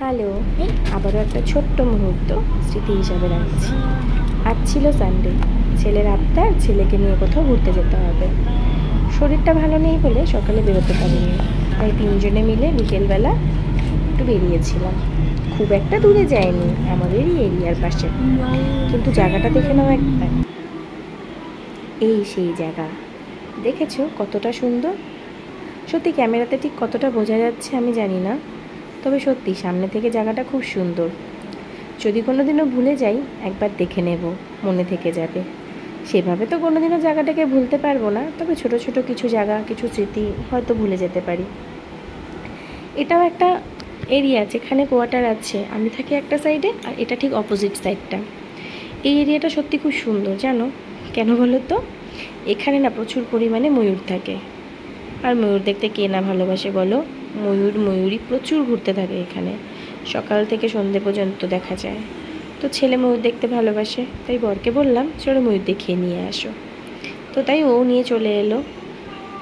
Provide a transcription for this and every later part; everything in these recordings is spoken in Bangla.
হ্যালো, আবারও একটা ছোট্ট মুহূর্ত স্মৃতি হিসাবে রাখছি। আজ ছিল সানডে, ছেলের আবদার, ছেলেকে নিয়ে কোথাও ঘুরতে যেতে হবে। শরীরটা ভালো নেই বলে সকালে বেরোতে পারিনি, তাই তিনজনে মিলে বিকেলবেলা একটু বেরিয়েছিলাম। খুব একটা দূরে যায়নি, আমাদেরই এরিয়ার পাশে, কিন্তু জায়গাটা দেখে নাও একবার। এই সেই জায়গা, দেখেছো কতটা সুন্দর? সত্যি ক্যামেরাতে ঠিক কতটা বোঝা যাচ্ছে আমি জানি না, তবে সত্যি সামনে থেকে জায়গাটা খুব সুন্দর। যদি কোনোদিনও ভুলে যাই একবার দেখে নেব, মনে থেকে যাবে। সেভাবে তো কোনোদিনও জায়গাটাকে ভুলতে পারবো না, তবে ছোট ছোট কিছু জায়গা, কিছু স্মৃতি হয়তো ভুলে যেতে পারি। এটাও একটা এরিয়া যেখানে কোয়ার্টার আছে, আমি থাকি একটা সাইডে আর এটা ঠিক অপোজিট সাইডটা। এই এরিয়াটা সত্যি খুব সুন্দর, জানো কেন বলো তো? এখানে না প্রচুর পরিমাণে ময়ূর থাকে, আর ময়ূর দেখতে কে না ভালোবাসে বলো? ময়ূরই প্রচুর ঘুরতে থাকে এখানে, সকাল থেকে সন্ধে পর্যন্ত দেখা যায়। তো ছেলে ময়ূর দেখতে ভালোবাসে, তাই বরকে বললাম চলো ময়ূর দেখিয়ে নিয়ে আসো। তো তাই ও নিয়ে চলে এলো।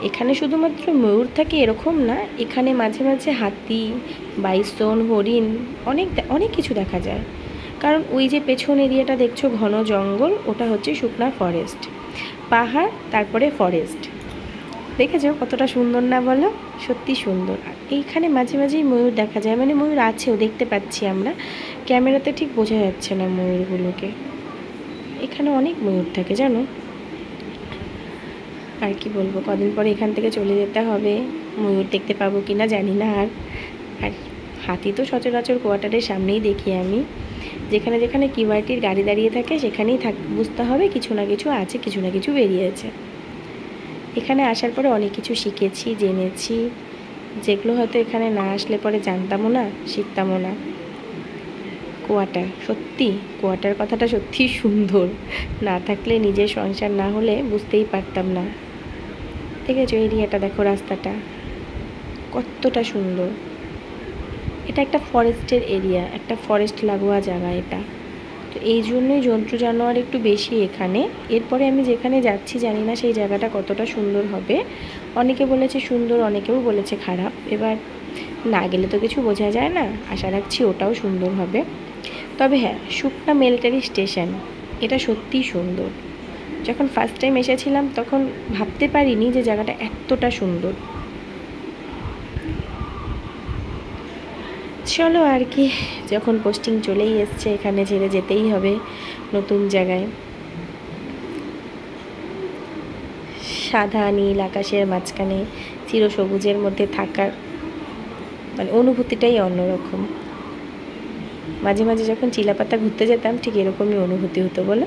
এখানে শুধুমাত্র ময়ূর থাকে এরকম না, এখানে মাঝে মাঝে হাতি, বাইসন, হরিণ, অনেক অনেক কিছু দেখা যায়। কারণ ওই যে পেছন এরিয়াটা দেখছো ঘন জঙ্গল, ওটা হচ্ছে শুকনা ফরেস্ট, পাহাড় তারপরে ফরেস্ট। দেখেছো কতটা সুন্দর না বলো? সত্যি সুন্দর। আর এইখানে মাঝে মাঝেই ময়ূর দেখা যায়, মানে ময়ূর আছেও, দেখতে পাচ্ছি আমরা, ক্যামেরাতে ঠিক বোঝা যাচ্ছে না ময়ূরগুলোকে। এখানে অনেক ময়ূর থাকে জানো। আর কি বলবো, কদিন পরে এখান থেকে চলে যেতে হবে, ময়ূর দেখতে পাবো কি না জানি না। আর হাতি তো সচরাচর কোয়ার্টারের সামনেই দেখি আমি, যেখানে যেখানে কিউআরটির গাড়ি দাঁড়িয়ে থাকে সেখানেই বুঝতে হবে কিছু না কিছু আছে, কিছু না কিছু বেরিয়েছে। এখানে আসার পরে অনেক কিছু শিখেছি, জেনেছি, যেগুলো হয়তো এখানে না আসলে পরে জানতামও না, শিখতামও না। কোয়ার্টার, সত্যি কোয়ার্টার কথাটা সত্যিই সুন্দর, না থাকলে নিজের সংসার না হলে বুঝতেই পারতাম না। দেখেছো এরিয়াটা, দেখো রাস্তাটা কতটা সুন্দর। এটা একটা ফরেস্টের এরিয়া, একটা ফরেস্ট লাগোয়া জায়গা এটা। তো এই জন্যই জন্তু জানোয়ার একটু বেশি এখানে। এরপরে আমি যেখানে যাচ্ছি জানি না সেই জায়গাটা কতটা সুন্দর হবে। অনেকে বলেছে সুন্দর, অনেকেও বলেছে খারাপ। এবার না গেলে তো কিছু বোঝা যায় না, আশা রাখছি ওটাও সুন্দর হবে। তবে হ্যাঁ, শুকনা মিলিটারি স্টেশন, এটা সত্যিই সুন্দর। যখন ফার্স্ট টাইম এসেছিলাম তখন ভাবতে পারিনি যে জায়গাটা এতটা সুন্দর। চলো আর কি, যখন পোস্টিং চলেই এসছে এখানে ছেড়ে যেতেই হবে নতুন জায়গায়। সাদা নীল আকাশের মাঝখানে চিরসবুজের মধ্যে থাকার মানে অনুভূতিটাই অন্যরকম। মাঝে মাঝে যখন চিলাপাতা ঘুরতে যেতাম ঠিক এরকমই অনুভূতি হতো বলো।